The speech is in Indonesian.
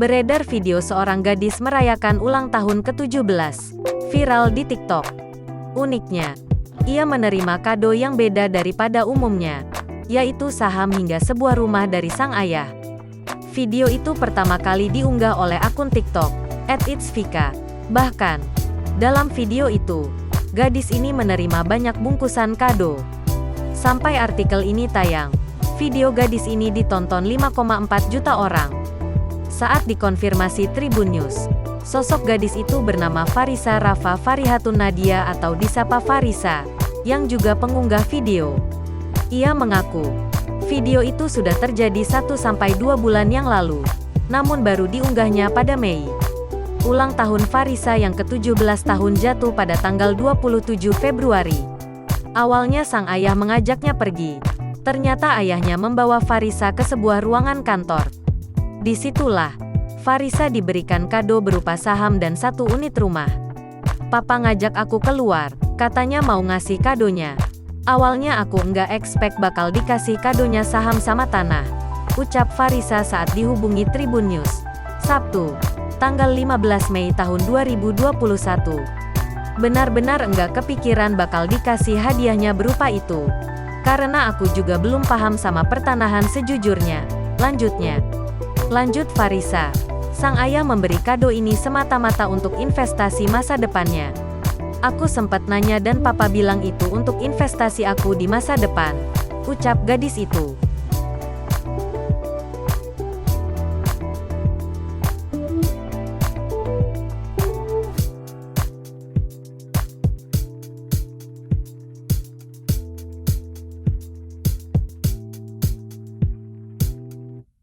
Beredar video seorang gadis merayakan ulang tahun ke-17. Viral di TikTok. Uniknya, ia menerima kado yang beda daripada umumnya, yaitu saham hingga sebuah rumah dari sang ayah. Video itu pertama kali diunggah oleh akun TikTok @itsvika. Bahkan, dalam video itu, gadis ini menerima banyak bungkusan kado. Sampai artikel ini tayang, video gadis ini ditonton 5,4 juta orang. Saat dikonfirmasi Tribun News, sosok gadis itu bernama Farisa Rafa Farihatun Nadia atau disapa Farisa, yang juga pengunggah video. Ia mengaku, video itu sudah terjadi 1-2 bulan yang lalu, namun baru diunggahnya pada Mei. Ulang tahun Farisa yang ke-17 tahun jatuh pada tanggal 27 Februari. Awalnya sang ayah mengajaknya pergi. Ternyata ayahnya membawa Farisa ke sebuah ruangan kantor. Disitulah, Farisa diberikan kado berupa saham dan 1 unit rumah. "Papa ngajak aku keluar, katanya mau ngasih kadonya. Awalnya aku nggak expect bakal dikasih kadonya saham sama tanah," ucap Farisa saat dihubungi Tribun News, Sabtu, tanggal 15 Mei tahun 2021. "Benar-benar enggak kepikiran bakal dikasih hadiahnya berupa itu. Karena aku juga belum paham sama pertanahan sejujurnya," lanjutnya. Lanjut Farisa, sang ayah memberi kado ini semata-mata untuk investasi masa depannya. "Aku sempat nanya dan papa bilang itu untuk investasi aku di masa depan," ucap gadis itu.